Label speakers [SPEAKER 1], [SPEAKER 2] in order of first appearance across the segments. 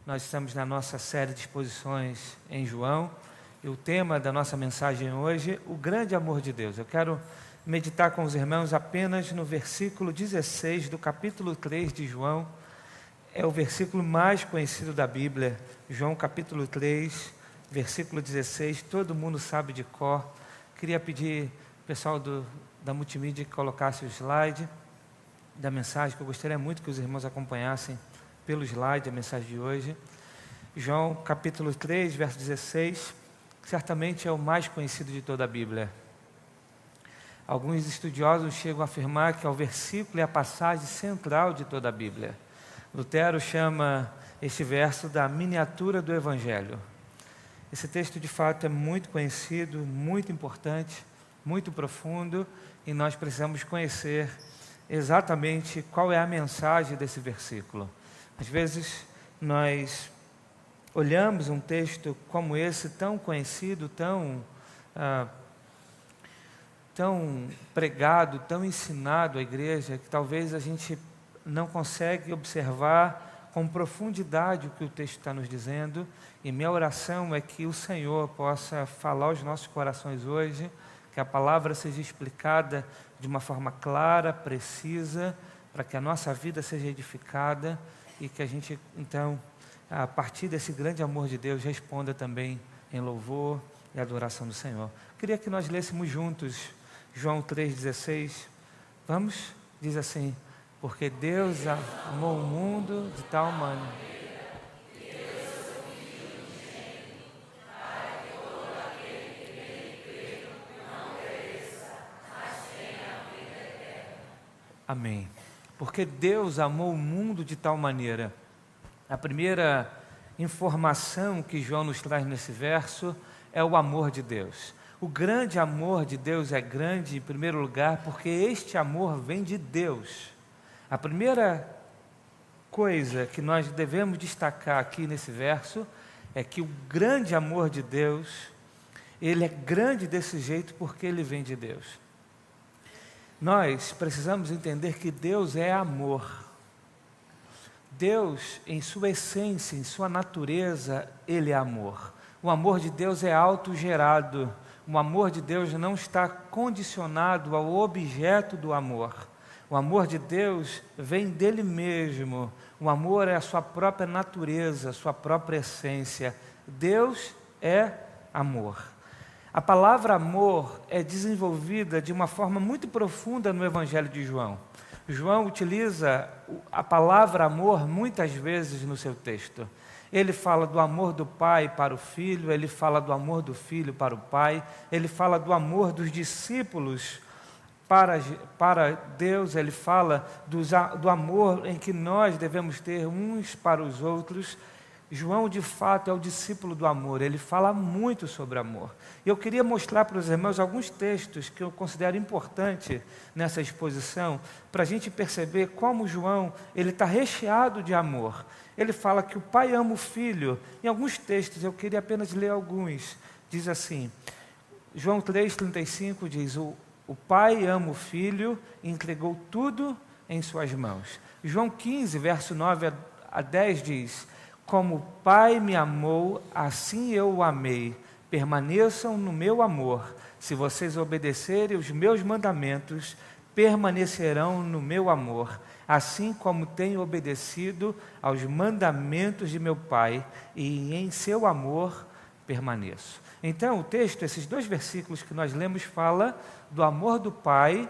[SPEAKER 1] Nós estamos na nossa série de exposições em João, e o tema da nossa mensagem hoje, o grande amor de Deus. Eu quero meditar com os irmãos apenas no versículo 16 do capítulo 3 de João. É o versículo mais conhecido da Bíblia, João capítulo 3, versículo 16, todo mundo sabe de cor. Queria pedir ao pessoal da multimídia que colocasse o slide da mensagem, que eu gostaria muito que os irmãos acompanhassem pelo slide a mensagem de hoje. João capítulo 3, verso 16, certamente é o mais conhecido de toda a Bíblia. Alguns estudiosos chegam a afirmar que é o versículo e a passagem central de toda a Bíblia. Lutero chama este verso da miniatura do Evangelho. Esse texto de fato é muito conhecido, muito importante, muito profundo, e nós precisamos conhecer exatamente qual é a mensagem desse versículo. Às vezes nós olhamos um texto como esse, tão conhecido, tão pregado, tão ensinado à igreja, que talvez a gente não consegue observar com profundidade o que o texto está nos dizendo, e minha oração é que o Senhor possa falar aos nossos corações hoje, que a palavra seja explicada de uma forma clara, precisa, para que a nossa vida seja edificada, e que a gente, então, a partir desse grande amor de Deus, responda também em louvor e adoração do Senhor. Queria que nós lêssemos juntos João 3,16. Vamos? Diz assim: porque Deus amou o mundo de tal maneira. Amém. Porque Deus amou o mundo de tal maneira. A primeira informação que João nos traz nesse verso é o amor de Deus. O grande amor de Deus é grande, em primeiro lugar, porque este amor vem de Deus. A primeira coisa que nós devemos destacar aqui nesse verso é que o grande amor de Deus, ele é grande desse jeito porque ele vem de Deus. Nós precisamos entender que Deus é amor. Deus, em sua essência, em sua natureza, ele é amor. O amor de Deus é autogerado. O amor de Deus não está condicionado ao objeto do amor. O amor de Deus vem dele mesmo. O amor é a sua própria natureza, a sua própria essência. Deus é amor. A palavra amor é desenvolvida de uma forma muito profunda no Evangelho de João. João utiliza a palavra amor muitas vezes no seu texto. Ele fala do amor do pai para o filho, ele fala do amor do filho para o pai, ele fala do amor dos discípulos para Deus, ele fala do amor em que nós devemos ter uns para os outros. João, de fato, é o discípulo do amor, ele fala muito sobre amor. Eu queria mostrar para os irmãos alguns textos que eu considero importante nessa exposição, para a gente perceber como João ele está recheado de amor. Ele fala que o pai ama o filho. Em alguns textos, eu queria apenas ler alguns. Diz assim, João 3,35 diz, o pai ama o filho e entregou tudo em suas mãos. João 15, verso 9 a 10 diz, como o Pai me amou, assim eu o amei. Permaneçam no meu amor. Se vocês obedecerem os meus mandamentos, permanecerão no meu amor. Assim como tenho obedecido aos mandamentos de meu Pai, e em seu amor permaneço. Então, o texto, esses dois versículos que nós lemos, fala do amor do Pai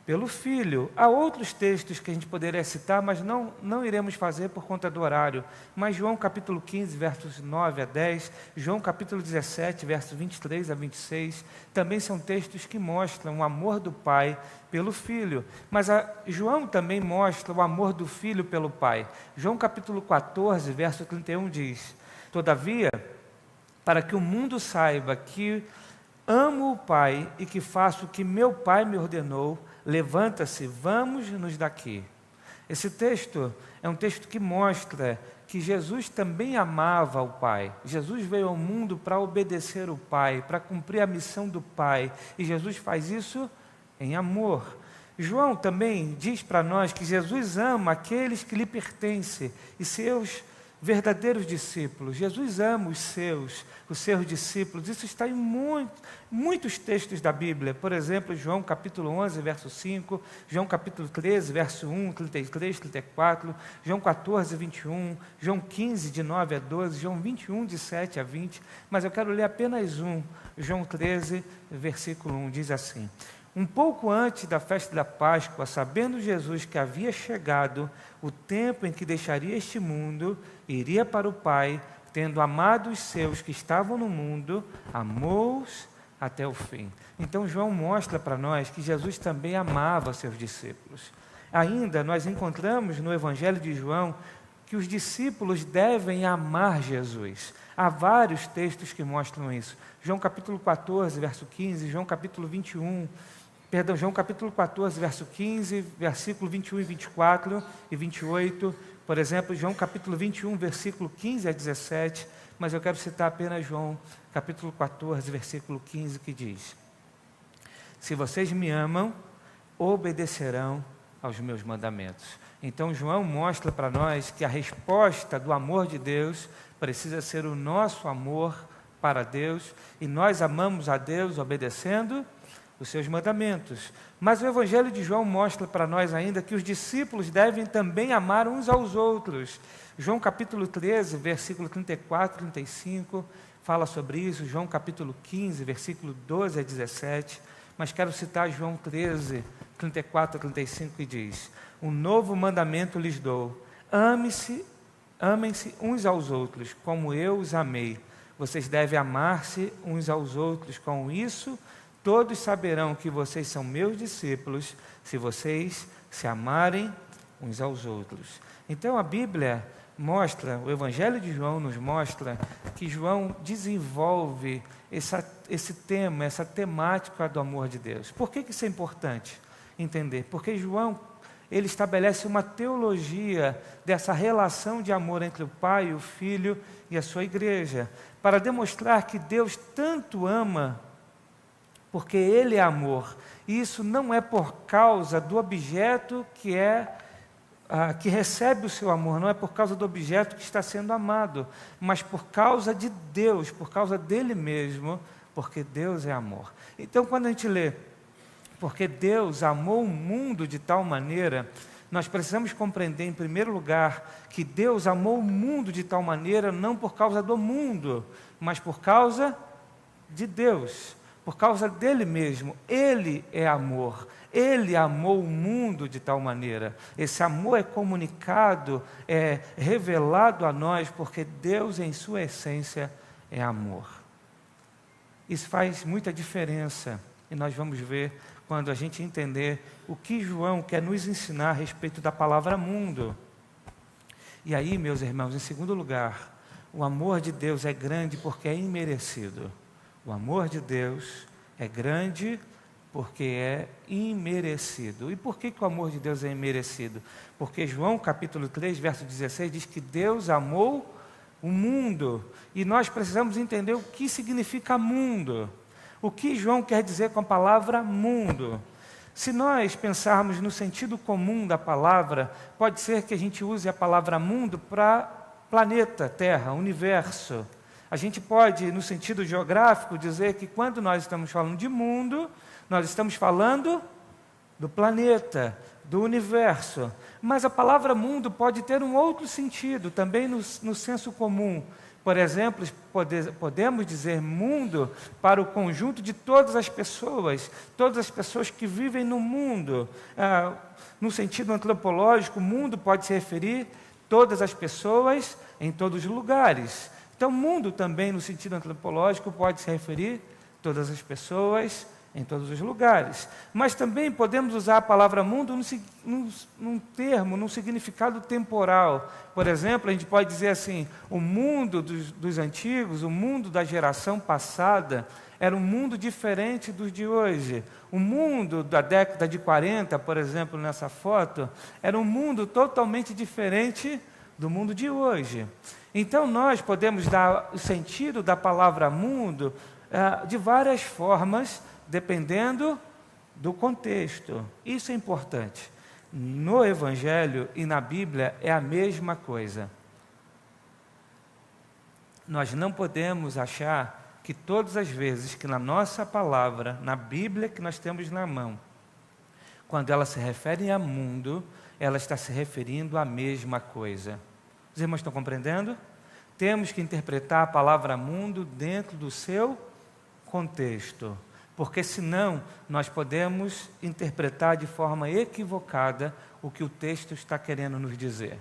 [SPEAKER 1] pelo Filho. Há outros textos que a gente poderia citar, mas não iremos fazer por conta do horário. Mas João capítulo 15, versos 9 a 10, João capítulo 17, versos 23 a 26, também são textos que mostram o amor do Pai pelo Filho. Mas João também mostra o amor do Filho pelo Pai. João capítulo 14, verso 31 diz, todavia, para que o mundo saiba que amo o Pai e que faço o que meu Pai me ordenou, levanta-se, vamos-nos daqui. Esse texto é um texto que mostra que Jesus também amava o Pai. Jesus veio ao mundo para obedecer o Pai, para cumprir a missão do Pai. E Jesus faz isso em amor. João também diz para nós que Jesus ama aqueles que lhe pertencem. E seus verdadeiros discípulos. Jesus ama os seus discípulos. Isso está em muitos textos da Bíblia. Por exemplo, João capítulo 11, verso 5, João capítulo 13, verso 1, 33, 34, João 14, 21, João 15, de 9 a 12, João 21, de 7 a 20. Mas eu quero ler apenas um. João 13, versículo 1, diz assim: um pouco antes da festa da Páscoa, sabendo Jesus que havia chegado o tempo em que deixaria este mundo e iria para o Pai, tendo amado os seus que estavam no mundo, amou-os até o fim. Então João mostra para nós que Jesus também amava seus discípulos. Ainda nós encontramos no Evangelho de João que os discípulos devem amar Jesus. Há vários textos que mostram isso. João capítulo 14, verso 15, João capítulo 21, João capítulo 14, verso 15, versículo 21 e 24 e 28, por exemplo, João capítulo 21, versículo 15 a 17, mas eu quero citar apenas João capítulo 14, versículo 15, que diz: se vocês me amam, obedecerão aos meus mandamentos. Então João mostra para nós que a resposta do amor de Deus precisa ser o nosso amor para Deus, e nós amamos a Deus obedecendo os seus mandamentos. Mas o Evangelho de João mostra para nós ainda que os discípulos devem também amar uns aos outros. João capítulo 13, versículo 34 e 35, fala sobre isso. João capítulo 15, versículo 12 a 17. Mas quero citar João 13, 34 a 35, que diz: um novo mandamento lhes dou, amem-se uns aos outros, como eu os amei. Vocês devem amar-se uns aos outros. Com isso, todos saberão que vocês são meus discípulos, se vocês se amarem uns aos outros. Então a Bíblia mostra, o Evangelho de João nos mostra que João desenvolve esse tema, essa temática do amor de Deus. Por que isso é importante entender? Porque João, ele estabelece uma teologia dessa relação de amor entre o Pai, o Filho e a sua igreja, para demonstrar que Deus tanto ama, porque Ele é amor. E isso não é por causa do objeto que recebe o seu amor, não é por causa do objeto que está sendo amado, mas por causa de Deus, por causa dele mesmo, porque Deus é amor. Então, quando a gente lê, porque Deus amou o mundo de tal maneira, nós precisamos compreender, em primeiro lugar, que Deus amou o mundo de tal maneira, não por causa do mundo, mas por causa de Deus. Por causa dele mesmo. Ele é amor. Ele amou o mundo de tal maneira. Esse amor é comunicado, é revelado a nós, porque Deus, em sua essência, é amor. Isso faz muita diferença, e nós vamos ver quando a gente entender o que João quer nos ensinar a respeito da palavra mundo. E aí, meus irmãos, em segundo lugar, o amor de Deus é grande porque é imerecido. O amor de Deus é grande porque é imerecido. E por que o amor de Deus é imerecido? Porque João capítulo 3, verso 16, diz que Deus amou o mundo. E nós precisamos entender o que significa mundo. O que João quer dizer com a palavra mundo? Se nós pensarmos no sentido comum da palavra, pode ser que a gente use a palavra mundo para planeta, Terra, universo. A gente pode, no sentido geográfico, dizer que quando nós estamos falando de mundo, nós estamos falando do planeta, do universo. Mas a palavra mundo pode ter um outro sentido, também no senso comum. Por exemplo, podemos dizer mundo para o conjunto de todas as pessoas que vivem no mundo. No sentido antropológico, mundo pode se referir a todas as pessoas em todos os lugares. Então, mundo também, no sentido antropológico, pode se referir a todas as pessoas em todos os lugares. Mas também podemos usar a palavra mundo num significado temporal. Por exemplo, a gente pode dizer assim, o mundo dos antigos, o mundo da geração passada, era um mundo diferente dos de hoje. O mundo da década de 40, por exemplo, nessa foto, era um mundo totalmente diferente do mundo de hoje. Então, nós podemos dar o sentido da palavra mundo de várias formas, dependendo do contexto. Isso é importante. No Evangelho e na Bíblia é a mesma coisa. nós não podemos achar que todas as vezes que na nossa palavra, na Bíblia que nós temos na mão, quando ela se refere a mundo, ela está se referindo à mesma coisa. Os irmãos estão compreendendo? Temos que interpretar a palavra mundo dentro do seu contexto, porque senão nós podemos interpretar de forma equivocada o que o texto está querendo nos dizer.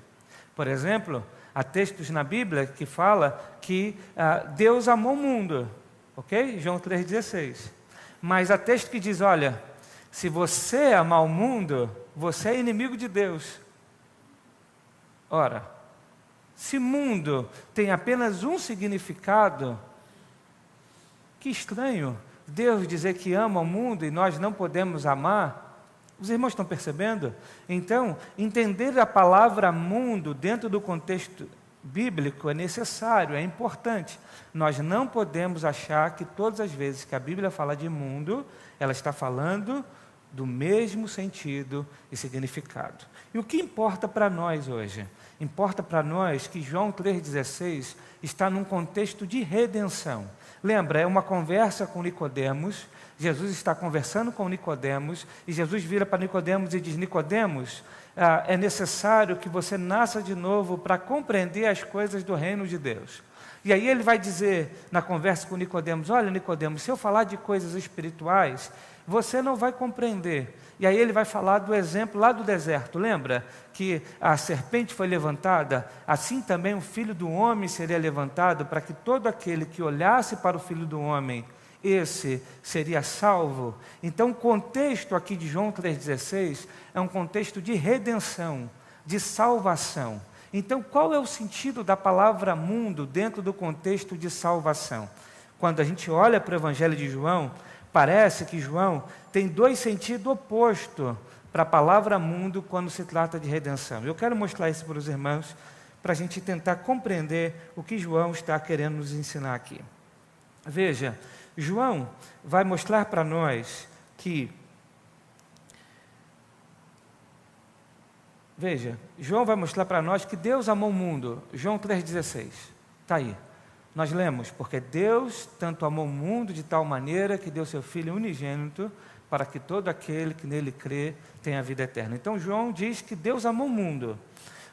[SPEAKER 1] Por exemplo, há textos na Bíblia que fala que Deus amou o mundo, ok? João 3,16. Mas há texto que diz, olha, se você amar o mundo, você é inimigo de Deus. Ora, se mundo tem apenas um significado, que estranho Deus dizer que ama o mundo e nós não podemos amar. Os irmãos estão percebendo? Então, entender a palavra mundo dentro do contexto bíblico é necessário, é importante. Nós não podemos achar que todas as vezes que a Bíblia fala de mundo, ela está falando do mesmo sentido e significado. E o que importa para nós hoje? Importa para nós que João 3,16 está num contexto de redenção. Lembra, é uma conversa com Nicodemos. Jesus está conversando com Nicodemos e Jesus vira para Nicodemos e diz, Nicodemos, é necessário que você nasça de novo para compreender as coisas do reino de Deus. E aí ele vai dizer na conversa com Nicodemos, olha Nicodemos, se eu falar de coisas espirituais, você não vai compreender. E aí ele vai falar do exemplo lá do deserto. Lembra que a serpente foi levantada? Assim também o Filho do Homem seria levantado, para que todo aquele que olhasse para o Filho do Homem, esse seria salvo. Então o contexto aqui de João 3,16 é um contexto de redenção, de salvação. Então qual é o sentido da palavra mundo dentro do contexto de salvação? Quando a gente olha para o Evangelho de João, parece que João tem dois sentidos opostos para a palavra mundo quando se trata de redenção. Eu quero mostrar isso para os irmãos, para a gente tentar compreender o que João está querendo nos ensinar aqui. Veja, João vai mostrar para nós que... Veja, João vai mostrar para nós que Deus amou o mundo. João 3,16. Está aí. Nós lemos, porque Deus tanto amou o mundo de tal maneira que deu seu Filho unigênito para que todo aquele que nele crê tenha vida eterna. Então João diz que Deus amou o mundo.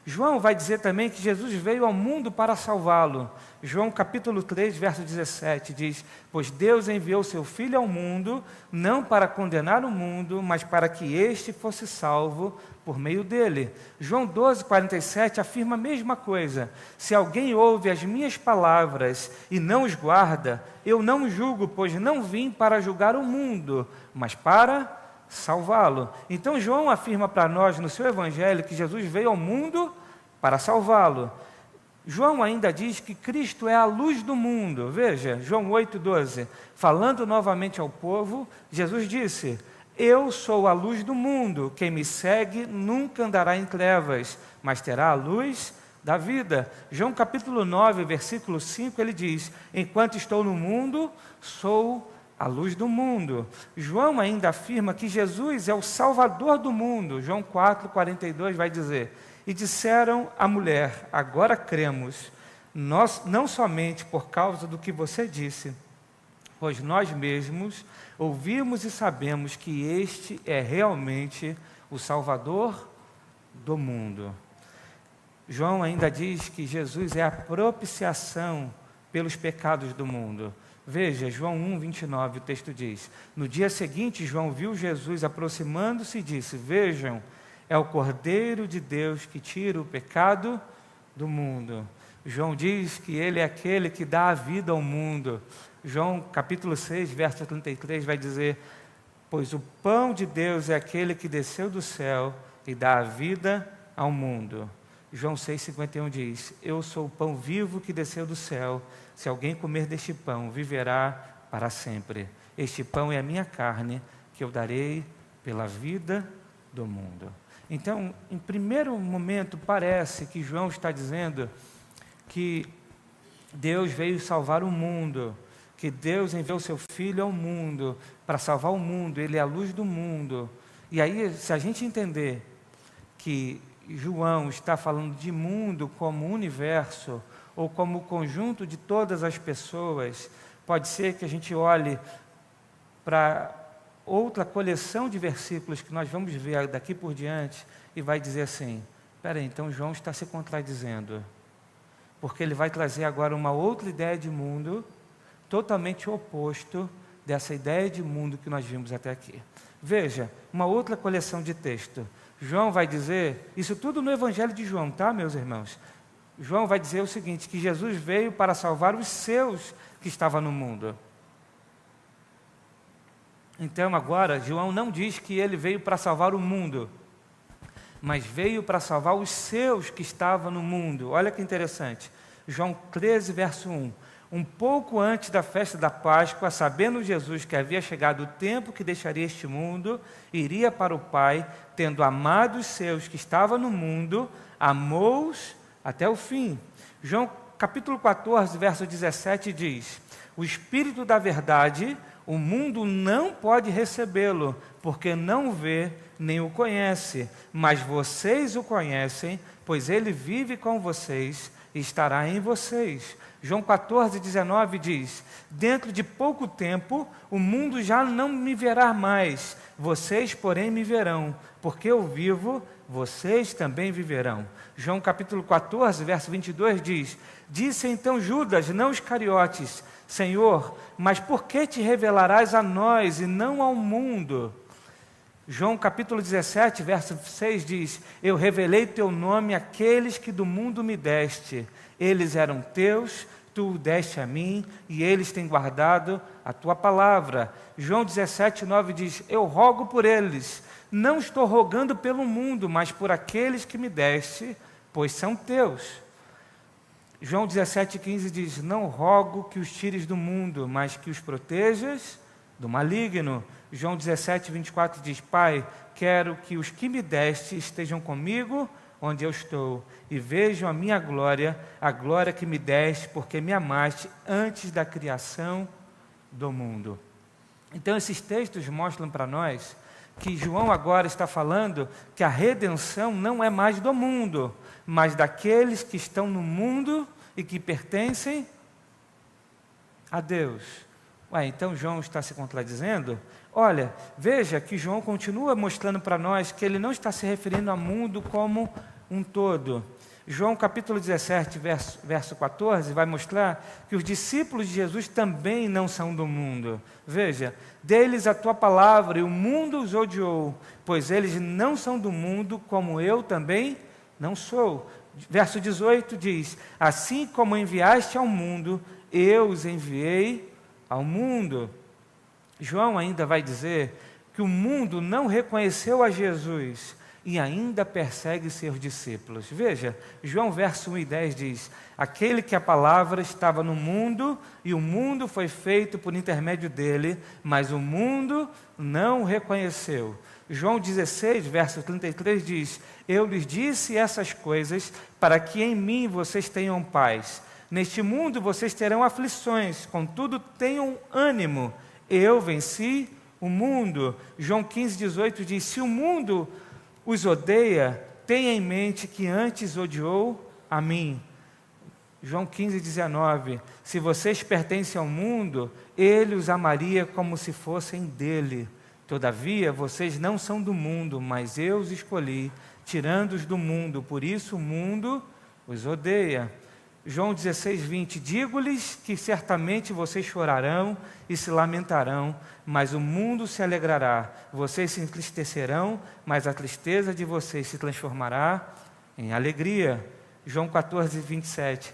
[SPEAKER 1] João vai dizer também que Jesus veio ao mundo para salvá-lo. João capítulo 3, verso 17 diz, pois Deus enviou seu Filho ao mundo, não para condenar o mundo, mas para que este fosse salvo por meio dele. João 12, 47 afirma a mesma coisa. Se alguém ouve as minhas palavras e não os guarda, eu não julgo, pois não vim para julgar o mundo, mas para salvá-lo. Então João afirma para nós no seu evangelho que Jesus veio ao mundo para salvá-lo. João ainda diz que Cristo é a luz do mundo. Veja, João 8,12, falando novamente ao povo, Jesus disse, eu sou a luz do mundo, quem me segue nunca andará em trevas, mas terá a luz da vida. João capítulo 9, versículo 5, ele diz, enquanto estou no mundo, sou a luz do mundo. João ainda afirma que Jesus é o Salvador do mundo. João 4, 42 vai dizer, e disseram à mulher, agora cremos, nós, não somente por causa do que você disse, pois nós mesmos ouvimos e sabemos que este é realmente o Salvador do mundo. João ainda diz que Jesus é a propiciação pelos pecados do mundo. Veja, João 1, 29, o texto diz, no dia seguinte João viu Jesus aproximando-se e disse, vejam, é o Cordeiro de Deus que tira o pecado do mundo. João diz que ele é aquele que dá a vida ao mundo. João capítulo 6, verso 33 vai dizer, pois o pão de Deus é aquele que desceu do céu e dá a vida ao mundo. João 6,51 diz, eu sou o pão vivo que desceu do céu, se alguém comer deste pão, viverá para sempre. Este pão é a minha carne, que eu darei pela vida do mundo. Então, em primeiro momento, parece que João está dizendo que Deus veio salvar o mundo, que Deus enviou seu Filho ao mundo para salvar o mundo, Ele é a luz do mundo. E aí, se a gente entender que João está falando de mundo como universo, ou como o conjunto de todas as pessoas. Pode ser que a gente olhe para outra coleção de versículos que nós vamos ver daqui por diante e vai dizer assim: espera aí, então João está se contradizendo, porque ele vai trazer agora uma outra ideia de mundo, totalmente oposto dessa ideia de mundo que nós vimos até aqui. Veja, uma outra coleção de texto. João vai dizer, isso tudo no Evangelho de João, tá, meus irmãos? João vai dizer o seguinte, que Jesus veio para salvar os seus que estavam no mundo. Então agora, João não diz que ele veio para salvar o mundo, mas veio para salvar os seus que estavam no mundo. Olha que interessante. João 13, verso 1. Um pouco antes da festa da Páscoa, sabendo Jesus que havia chegado o tempo que deixaria este mundo, iria para o Pai, tendo amado os seus que estavam no mundo, amou-os até o fim. João capítulo 14, verso 17 diz: o Espírito da verdade, o mundo não pode recebê-lo, porque não o vê nem o conhece, mas vocês o conhecem, pois ele vive com vocês e estará em vocês. João 14, 19 diz: dentro de pouco tempo o mundo já não me verá mais, vocês porém me verão, porque eu vivo, vocês também viverão. João capítulo 14, verso 22 diz: disse então Judas, não Iscariotes: Senhor, mas por que te revelarás a nós e não ao mundo? João capítulo 17, verso 6 diz: eu revelei teu nome àqueles que do mundo me deste. Eles eram teus, tu o deste a mim, e eles têm guardado a tua palavra. João 17, 9 diz: eu rogo por eles, não estou rogando pelo mundo, mas por aqueles que me deste, pois são teus. João 17, 15 diz: não rogo que os tires do mundo, mas que os protejas do maligno. João 17, 24 diz: Pai, quero que os que me deste estejam comigo onde eu estou, e vejam a minha glória, a glória que me deste, porque me amaste antes da criação do mundo. Então esses textos mostram para nós que João agora está falando que a redenção não é mais do mundo, mas daqueles que estão no mundo e que pertencem a Deus. Ué, então João está se contradizendo? Olha, veja que João continua mostrando para nós que ele não está se referindo ao mundo como um todo. João capítulo 17, verso 14, vai mostrar que os discípulos de Jesus também não são do mundo. Veja, deles a tua palavra e o mundo os odiou, pois eles não são do mundo, como eu também não sou. Verso 18 diz: assim como enviaste ao mundo, eu os enviei ao mundo. João ainda vai dizer que o mundo não reconheceu a Jesus e ainda persegue seus discípulos. Veja, João verso 1 e 10 diz: aquele que a palavra estava no mundo, e o mundo foi feito por intermédio dele, mas o mundo não o reconheceu. João 16, verso 33 diz: eu lhes disse essas coisas para que em mim vocês tenham paz. Neste mundo vocês terão aflições, contudo tenham ânimo, eu venci o mundo. João 15, 18 diz: se o mundo os odeia, tenha em mente que antes odiou a mim. João 15, 19, se vocês pertencem ao mundo, ele os amaria como se fossem dele. Todavia, vocês não são do mundo, mas eu os escolhi, tirando-os do mundo, por isso o mundo os odeia. João 16, 20, digo-lhes que certamente vocês chorarão e se lamentarão, mas o mundo se alegrará. Vocês se entristecerão, mas a tristeza de vocês se transformará em alegria. João 14, 27,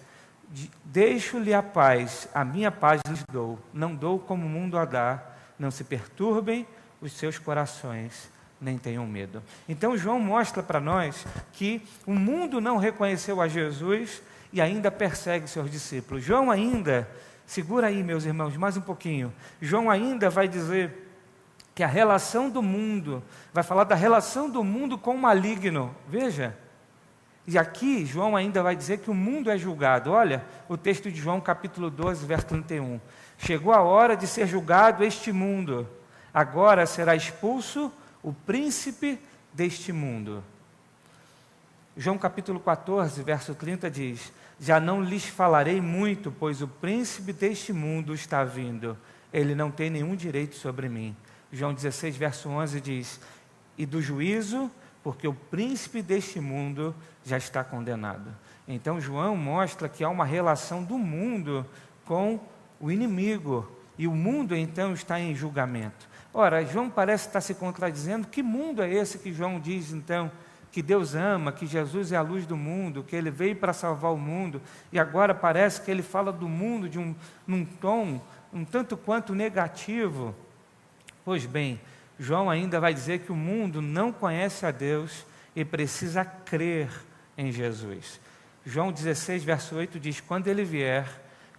[SPEAKER 1] deixo-lhe a paz, a minha paz lhes dou, não dou como o mundo a dá, não se perturbem os seus corações, nem tenham medo. Então João mostra para nós que o mundo não reconheceu a Jesus e ainda persegue seus discípulos. João ainda, segura aí meus irmãos, mais um pouquinho, João ainda vai dizer que a relação do mundo, vai falar da relação do mundo com o maligno, veja, e aqui João ainda vai dizer que o mundo é julgado. Olha o texto de João capítulo 12, verso 31, chegou a hora de ser julgado este mundo, agora será expulso o príncipe deste mundo. João capítulo 14, verso 30 diz: já não lhes falarei muito, pois o príncipe deste mundo está vindo. Ele não tem nenhum direito sobre mim. João 16, verso 11 diz: e do juízo, porque o príncipe deste mundo já está condenado. Então João mostra que há uma relação do mundo com o inimigo, e o mundo então está em julgamento. Ora, João parece estar se contradizendo. Que mundo é esse que João diz então que Deus ama, que Jesus é a luz do mundo, que Ele veio para salvar o mundo, e agora parece que Ele fala do mundo num tom um tanto quanto negativo? Pois bem, João ainda vai dizer que o mundo não conhece a Deus e precisa crer em Jesus. João 16, verso 8 diz: quando Ele vier,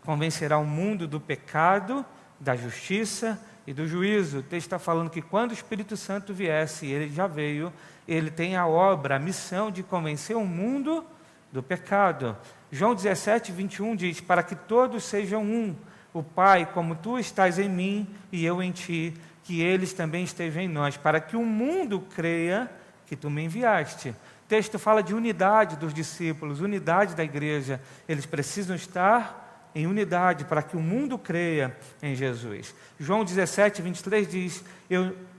[SPEAKER 1] convencerá o mundo do pecado, da justiça e do juízo. O texto está falando que quando o Espírito Santo viesse, e Ele já veio, Ele tem a obra, a missão de convencer o mundo do pecado. João 17, 21 diz: para que todos sejam um, o Pai, como Tu estás em mim e eu em Ti, que eles também estejam em nós, para que o mundo creia que Tu me enviaste. O texto fala de unidade dos discípulos, unidade da igreja. Eles precisam estar em unidade para que o mundo creia em Jesus. João 17, 23 diz: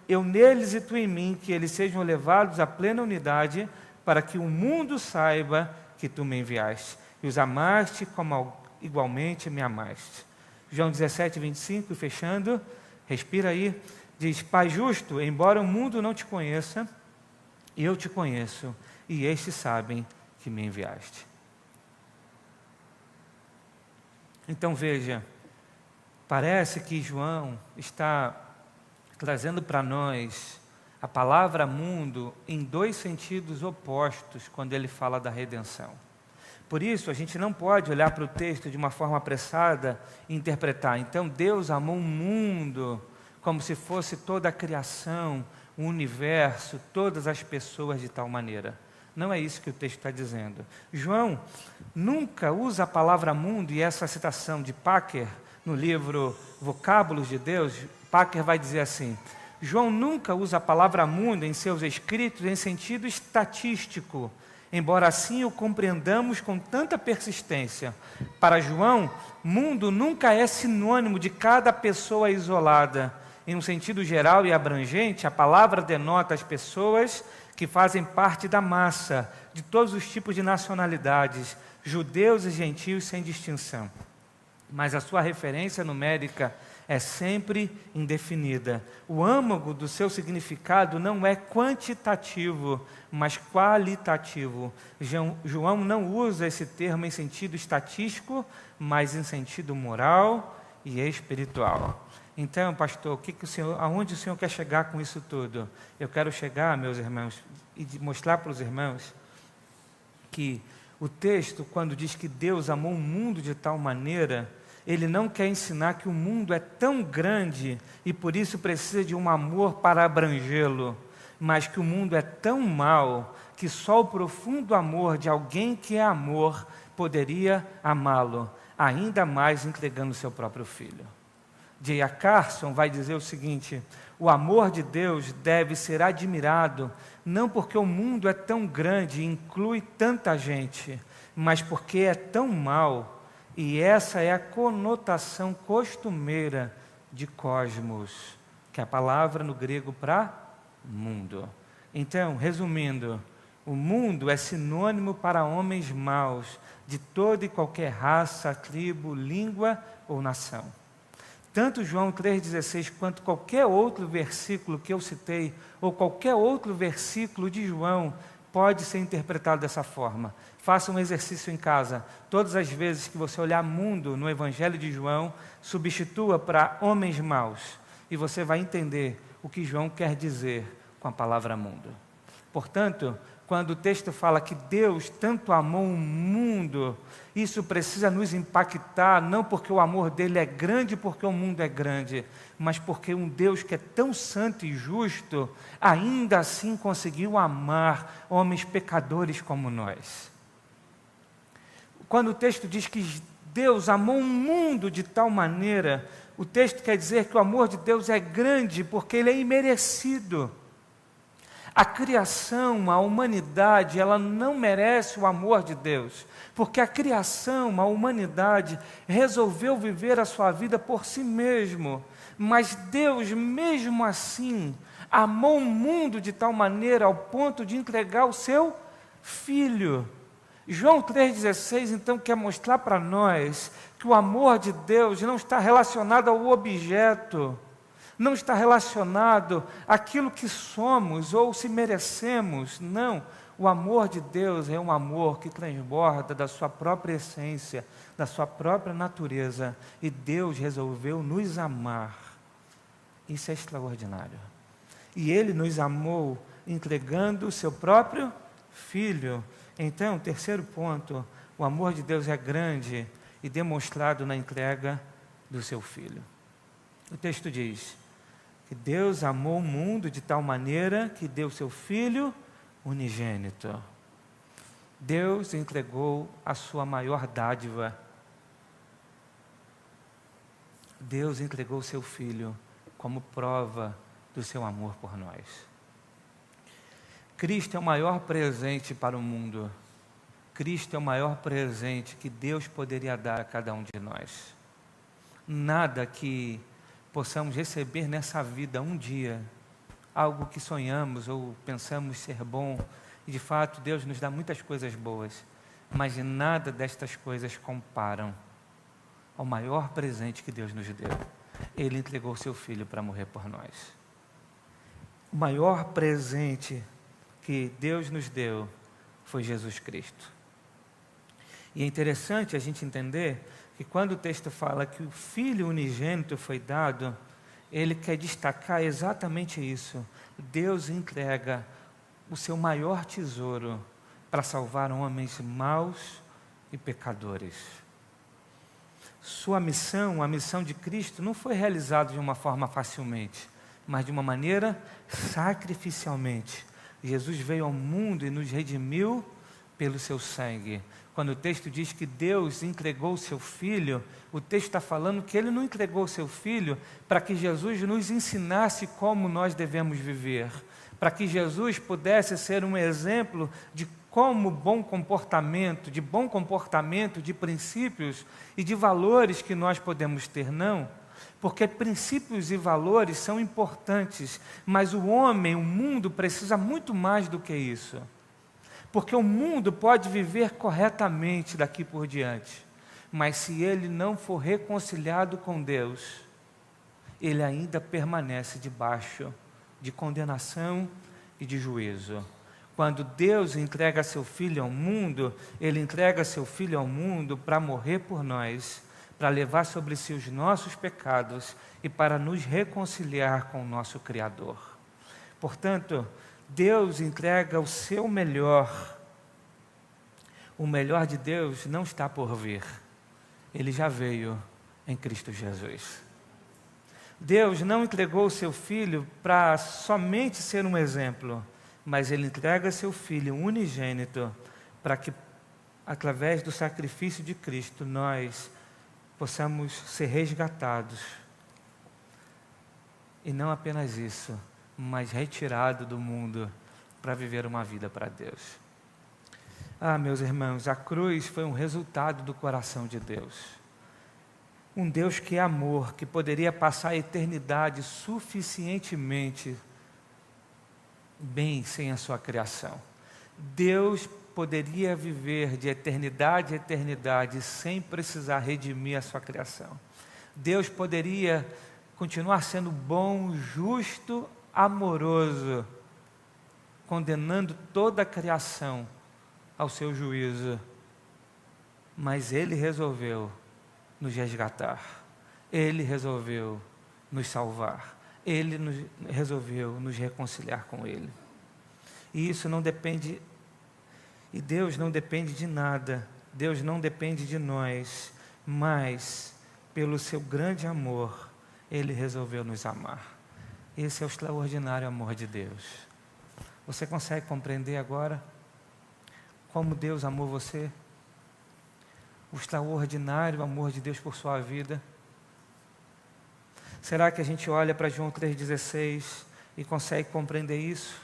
[SPEAKER 1] eu neles e Tu em mim, que eles sejam levados à plena unidade, para que o mundo saiba que Tu me enviaste, e os amaste como igualmente me amaste. João 17, 25, fechando, respira aí, diz: Pai justo, embora o mundo não Te conheça, eu Te conheço, e estes sabem que me enviaste. Então veja, parece que João está trazendo para nós a palavra mundo em dois sentidos opostos quando ele fala da redenção. Por isso, a gente não pode olhar para o texto de uma forma apressada e interpretar: então Deus amou o mundo como se fosse toda a criação, o universo, todas as pessoas de tal maneira. Não é isso que o texto está dizendo. João nunca usa a palavra mundo, e essa citação de Packer, no livro Vocábulos de Deus, Packer vai dizer assim: João nunca usa a palavra mundo em seus escritos em sentido estatístico, embora assim o compreendamos com tanta persistência. Para João, mundo nunca é sinônimo de cada pessoa isolada. Em um sentido geral e abrangente, a palavra denota as pessoas que fazem parte da massa, de todos os tipos de nacionalidades, judeus e gentios sem distinção. Mas a sua referência numérica é sempre indefinida. O âmago do seu significado não é quantitativo, mas qualitativo. João não usa esse termo em sentido estatístico, mas em sentido moral e espiritual. Então, pastor, aonde o senhor quer chegar com isso tudo? Eu quero chegar, meus irmãos, e mostrar para os irmãos que o texto, quando diz que Deus amou o mundo de tal maneira, Ele não quer ensinar que o mundo é tão grande e por isso precisa de um amor para abrangê-lo, mas que o mundo é tão mau que só o profundo amor de alguém que é amor poderia amá-lo, ainda mais entregando o seu próprio filho. J.A. Carson vai dizer o seguinte: o amor de Deus deve ser admirado, não porque o mundo é tão grande e inclui tanta gente, mas porque é tão mau, e essa é a conotação costumeira de cosmos, que é a palavra no grego para mundo. Então, resumindo, o mundo é sinônimo para homens maus, de toda e qualquer raça, tribo, língua ou nação. Tanto João 3,16 quanto qualquer outro versículo que eu citei, ou qualquer outro versículo de João, pode ser interpretado dessa forma. Faça um exercício em casa. Todas as vezes que você olhar mundo no Evangelho de João, substitua para homens maus, e você vai entender o que João quer dizer com a palavra mundo. Portanto, quando o texto fala que Deus tanto amou o mundo, isso precisa nos impactar, não porque o amor dele é grande, porque o mundo é grande, mas porque um Deus que é tão santo e justo, ainda assim conseguiu amar homens pecadores como nós. Quando o texto diz que Deus amou o mundo de tal maneira, o texto quer dizer que o amor de Deus é grande porque ele é imerecido. A criação, a humanidade, ela não merece o amor de Deus, porque a criação, a humanidade, resolveu viver a sua vida por si mesmo, mas Deus, mesmo assim, amou o mundo de tal maneira ao ponto de entregar o seu Filho. João 3,16 então quer mostrar para nós que o amor de Deus não está relacionado ao objeto, não está relacionado àquilo que somos ou se merecemos, não. O amor de Deus é um amor que transborda da sua própria essência, da sua própria natureza, e Deus resolveu nos amar. Isso é extraordinário. E Ele nos amou entregando o seu próprio Filho. Então, terceiro ponto, o amor de Deus é grande e demonstrado na entrega do seu Filho. O texto diz que Deus amou o mundo de tal maneira que deu seu Filho unigênito. Deus entregou a sua maior dádiva. Deus entregou o seu Filho como prova do seu amor por nós. Cristo é o maior presente para o mundo. Cristo é o maior presente que Deus poderia dar a cada um de nós. Nada que possamos receber nessa vida um dia, algo que sonhamos ou pensamos ser bom, e de fato Deus nos dá muitas coisas boas, mas nada destas coisas comparam ao maior presente que Deus nos deu. Ele entregou seu Filho para morrer por nós. O maior presente que Deus nos deu foi Jesus Cristo. E é interessante a gente entender que quando o texto fala que o Filho unigênito foi dado, ele quer destacar exatamente isso. Deus entrega o seu maior tesouro para salvar homens maus e pecadores. Sua missão, a missão de Cristo, não foi realizada de uma forma facilmente, mas de uma maneira sacrificialmente. Jesus veio ao mundo e nos redimiu pelo seu sangue. Quando o texto diz que Deus entregou o seu Filho, o texto está falando que Ele não entregou o seu Filho para que Jesus nos ensinasse como nós devemos viver, para que Jesus pudesse ser um exemplo de como bom comportamento, de princípios e de valores que nós podemos ter, não. Porque princípios e valores são importantes, mas o homem, o mundo precisa muito mais do que isso. Porque o mundo pode viver corretamente daqui por diante, mas se ele não for reconciliado com Deus, ele ainda permanece debaixo de condenação e de juízo. Quando Deus entrega seu Filho ao mundo, Ele entrega seu Filho ao mundo para morrer por nós, para levar sobre si os nossos pecados e para nos reconciliar com o nosso Criador. Portanto, Deus entrega o seu melhor. O melhor de Deus não está por vir. Ele já veio em Cristo Jesus. Deus não entregou o seu Filho para somente ser um exemplo, mas Ele entrega seu Filho unigênito para que, através do sacrifício de Cristo, nós possamos ser resgatados. E não apenas isso, mas retirado do mundo para viver uma vida para Deus. Ah, meus irmãos, a cruz foi um resultado do coração de Deus. Um Deus que é amor, que poderia passar a eternidade suficientemente bem sem a sua criação. Deus poderia viver de eternidade a eternidade sem precisar redimir a sua criação. Deus poderia continuar sendo bom, justo, amoroso, condenando toda a criação ao seu juízo. Mas Ele resolveu nos resgatar. Ele resolveu nos salvar. Ele resolveu nos reconciliar com Ele. E isso não depende, e Deus não depende de nada, Deus não depende de nós, mas pelo seu grande amor, Ele resolveu nos amar. Esse é o extraordinário amor de Deus. Você consegue compreender agora como Deus amou você? O extraordinário amor de Deus por sua vida? Será que a gente olha para João 3,16 e consegue compreender isso?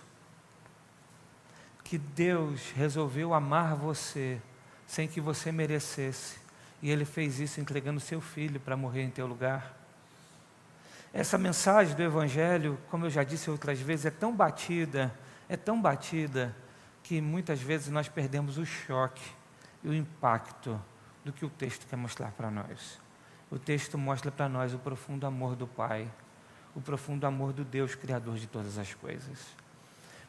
[SPEAKER 1] que Deus resolveu amar você sem que você merecesse, e Ele fez isso entregando seu Filho para morrer em teu lugar. Essa mensagem do Evangelho, como eu já disse outras vezes, é tão batida, que muitas vezes nós perdemos o choque e o impacto do que o texto quer mostrar para nós. O texto mostra para nós o profundo amor do Pai, o profundo amor do Deus Criador de todas as coisas.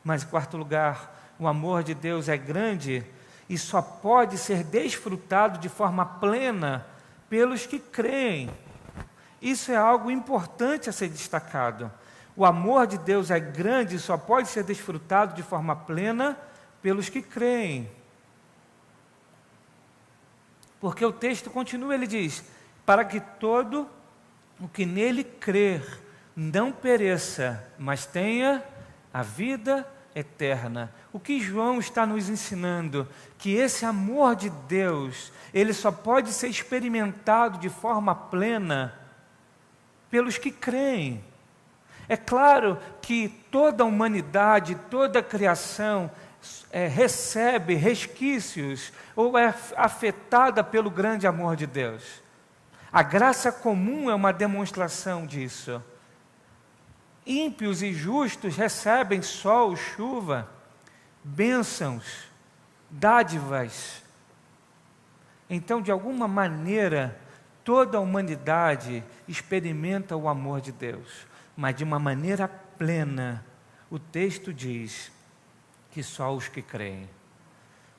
[SPEAKER 1] Mas, em quarto lugar, o amor de Deus é grande e só pode ser desfrutado de forma plena pelos que creem. Isso é algo importante a ser destacado. O amor de Deus é grande e só pode ser desfrutado de forma plena pelos que creem. Porque o texto continua, ele diz: para que todo o que nele crer não pereça, mas tenha a vida eterna. O que João está nos ensinando? Que esse amor de Deus, ele só pode ser experimentado de forma plena pelos que creem. É claro que toda a humanidade, toda a criação recebe resquícios ou é afetada pelo grande amor de Deus. A graça comum é uma demonstração disso. Ímpios e justos recebem sol, chuva, bênçãos, dádivas. Então, de alguma maneira, toda a humanidade experimenta o amor de Deus, mas de uma maneira plena. O texto diz que só os que creem.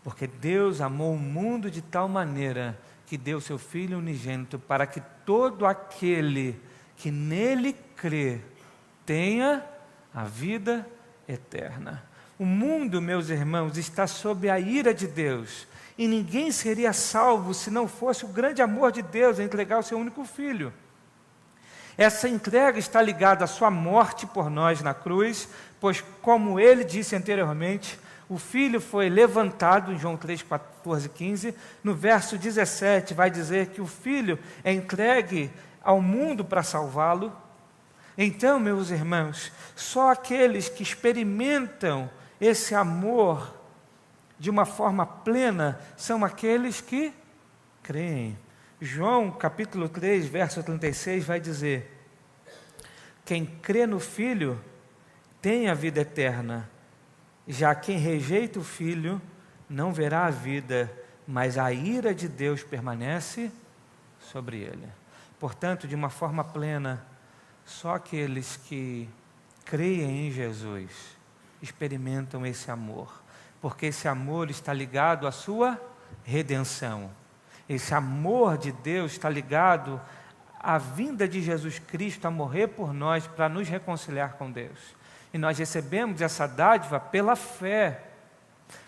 [SPEAKER 1] Porque Deus amou o mundo de tal maneira que deu seu Filho unigênito para que todo aquele que nele crê tenha a vida eterna. O mundo, meus irmãos, está sob a ira de Deus, e ninguém seria salvo se não fosse o grande amor de Deus em entregar o seu único Filho. Essa entrega está ligada à sua morte por nós na cruz, pois, como ele disse anteriormente, o Filho foi levantado, em João 3, 14, 15, no verso 17 vai dizer que o Filho é entregue ao mundo para salvá-lo. Então, meus irmãos, só aqueles que experimentam esse amor de uma forma plena são aqueles que creem. João capítulo 3, verso 36 vai dizer: quem crê no Filho tem a vida eterna, já quem rejeita o Filho não verá a vida, mas a ira de Deus permanece sobre ele. Portanto, de uma forma plena, só aqueles que creem em Jesus experimentam esse amor, porque esse amor está ligado à sua redenção. Esse amor de Deus está ligado à vinda de Jesus Cristo a morrer por nós para nos reconciliar com Deus. E nós recebemos essa dádiva pela fé.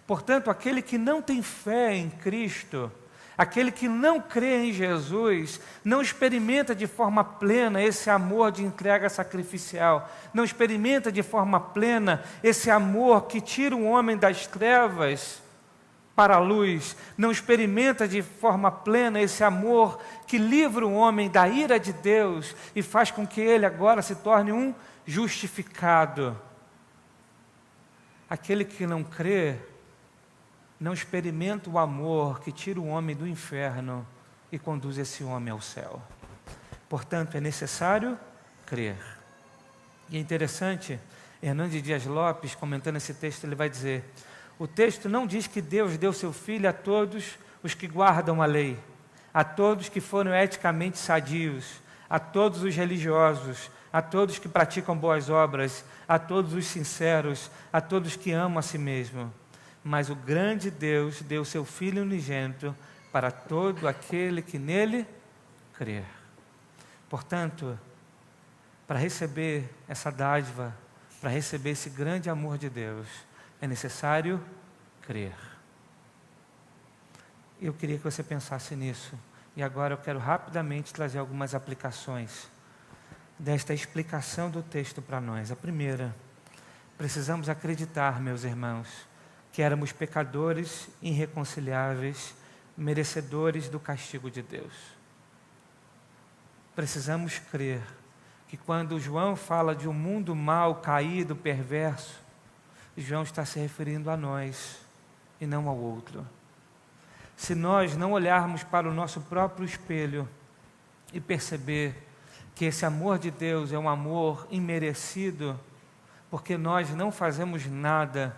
[SPEAKER 1] Portanto, aquele que não tem fé em Cristo, aquele que não crê em Jesus, não experimenta de forma plena esse amor de entrega sacrificial, não experimenta de forma plena esse amor que tira o homem das trevas para a luz, não experimenta de forma plena esse amor que livra o homem da ira de Deus e faz com que ele agora se torne um justificado. Aquele que não crê, não experimenta o amor que tira o homem do inferno e conduz esse homem ao céu. Portanto, é necessário crer. E é interessante, Hernandes Dias Lopes, comentando esse texto, ele vai dizer: o texto não diz que Deus deu seu Filho a todos os que guardam a lei, a todos que foram eticamente sadios, a todos os religiosos, a todos que praticam boas obras, a todos os sinceros, a todos que amam a si mesmo. Mas o grande Deus deu seu Filho unigênito para todo aquele que nele crer. Portanto, para receber essa dádiva, para receber esse grande amor de Deus, é necessário crer. Eu queria que você pensasse nisso. E agora eu quero rapidamente trazer algumas aplicações desta explicação do texto para nós. A primeira, precisamos acreditar, meus irmãos, que éramos pecadores irreconciliáveis, merecedores do castigo de Deus. Precisamos crer que quando João fala de um mundo mau, caído, perverso, João está se referindo a nós e não ao outro. Se nós não olharmos para o nosso próprio espelho e perceber que esse amor de Deus é um amor imerecido, porque nós não fazemos nada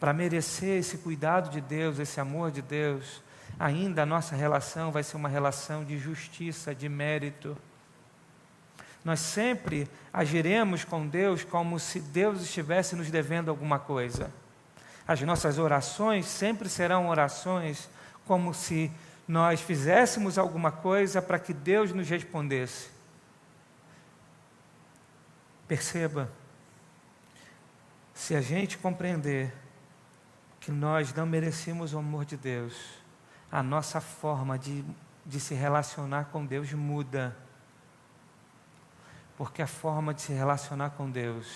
[SPEAKER 1] para merecer esse cuidado de Deus, esse amor de Deus, ainda a nossa relação vai ser uma relação de justiça, de mérito. Nós sempre agiremos com Deus como se Deus estivesse nos devendo alguma coisa. As nossas orações sempre serão orações como se nós fizéssemos alguma coisa para que Deus nos respondesse. Perceba, se a gente compreender que nós não merecemos o amor de Deus, a nossa forma de se relacionar com Deus muda. Porque a forma de se relacionar com Deus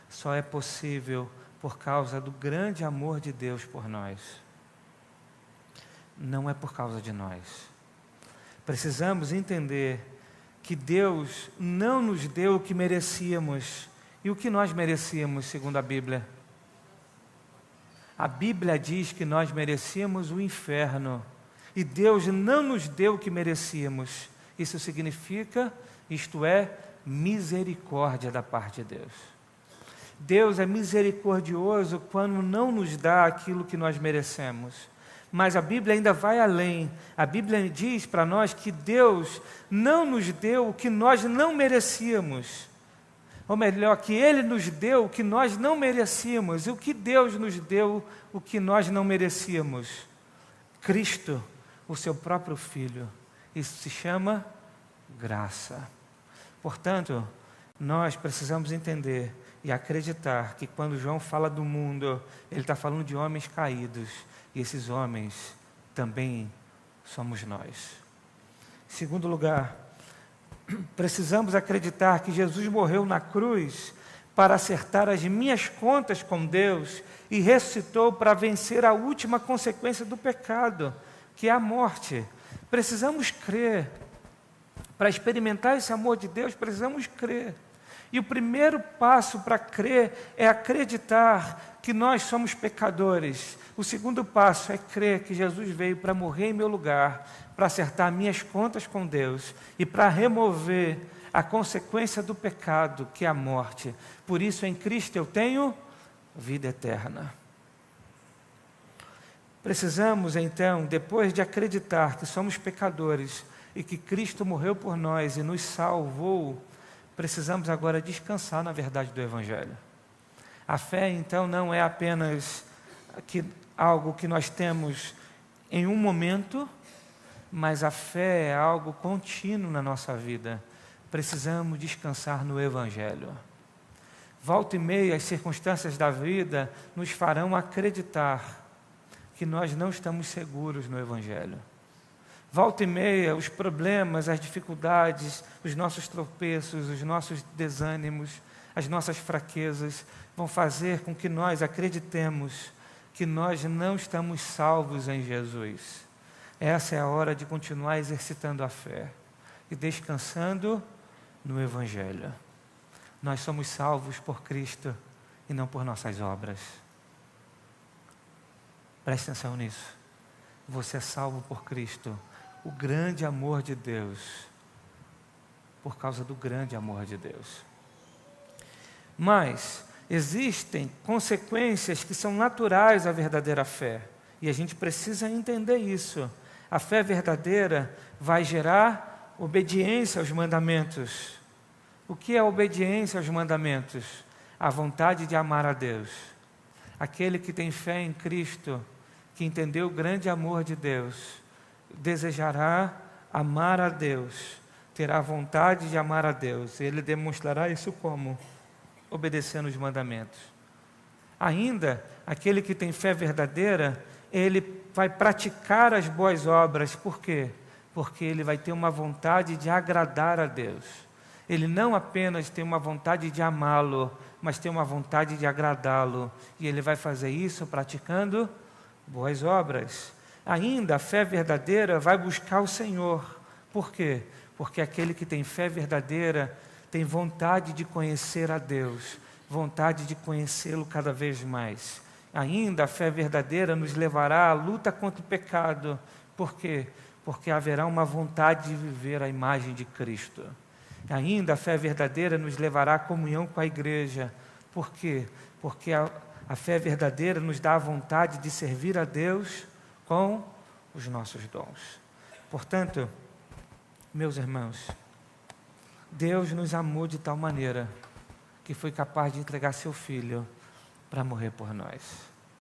[SPEAKER 1] só é possível por causa do grande amor de Deus por nós. Não é por causa de nós. Precisamos entender que Deus não nos deu o que merecíamos. E o que nós merecíamos, segundo a Bíblia? A Bíblia diz que nós merecíamos o inferno. E Deus não nos deu o que merecíamos. Isso significa, isto é, misericórdia da parte de Deus. Deus é misericordioso quando não nos dá aquilo que nós merecemos. Mas a Bíblia ainda vai além. A Bíblia diz para nós que Deus não nos deu o que nós não merecíamos. Ou melhor, que Ele nos deu o que nós não merecíamos. E o que Deus nos deu o que nós não merecíamos? Cristo, o seu próprio Filho. Isso se chama graça. Portanto, nós precisamos entender e acreditar que quando João fala do mundo, ele está falando de homens caídos. E esses homens também somos nós. Em segundo lugar, precisamos acreditar que Jesus morreu na cruz para acertar as minhas contas com Deus e ressuscitou para vencer a última consequência do pecado, que é a morte. Precisamos crer. Para experimentar esse amor de Deus, precisamos crer. E o primeiro passo para crer é acreditar que nós somos pecadores. O segundo passo é crer que Jesus veio para morrer em meu lugar, para acertar minhas contas com Deus e para remover a consequência do pecado, que é a morte. Por isso, em Cristo eu tenho vida eterna. Precisamos, então, depois de acreditar que somos pecadores e que Cristo morreu por nós e nos salvou, precisamos agora descansar na verdade do Evangelho. A fé, então, não é apenas algo que nós temos em um momento, mas a fé é algo contínuo na nossa vida. Precisamos descansar no Evangelho. Volta e meia, as circunstâncias da vida nos farão acreditar que nós não estamos seguros no Evangelho. Volta e meia, os problemas, as dificuldades, os nossos tropeços, os nossos desânimos, as nossas fraquezas vão fazer com que nós acreditemos que nós não estamos salvos em Jesus. Essa é a hora de continuar exercitando a fé e descansando no Evangelho. Nós somos salvos por Cristo e não por nossas obras. Preste atenção nisso. Você é salvo por Cristo. O grande amor de Deus, por causa do grande amor de Deus. Mas existem consequências que são naturais à verdadeira fé, e a gente precisa entender isso. A fé verdadeira vai gerar obediência aos mandamentos. O que é obediência aos mandamentos? A vontade de amar a Deus. Aquele que tem fé em Cristo, que entendeu o grande amor de Deus, desejará amar a Deus, terá vontade de amar a Deus. Ele demonstrará isso como? Obedecendo os mandamentos. Ainda, aquele que tem fé verdadeira, ele vai praticar as boas obras. Por quê? Porque ele vai ter uma vontade de agradar a Deus. Ele não apenas tem uma vontade de amá-lo, mas tem uma vontade de agradá-lo. E ele vai fazer isso praticando boas obras. Ainda, a fé verdadeira vai buscar o Senhor. Por quê? Porque aquele que tem fé verdadeira tem vontade de conhecer a Deus. vontade de conhecê-lo cada vez mais. Ainda a fé verdadeira nos levará à luta contra o pecado. Por quê? Porque haverá uma vontade de viver a imagem de Cristo. Ainda a fé verdadeira nos levará à comunhão com a igreja. Por quê? Porque a fé verdadeira nos dá a vontade de servir a Deus com os nossos dons. Portanto, meus irmãos, Deus nos amou de tal maneira que foi capaz de entregar seu Filho para morrer por nós.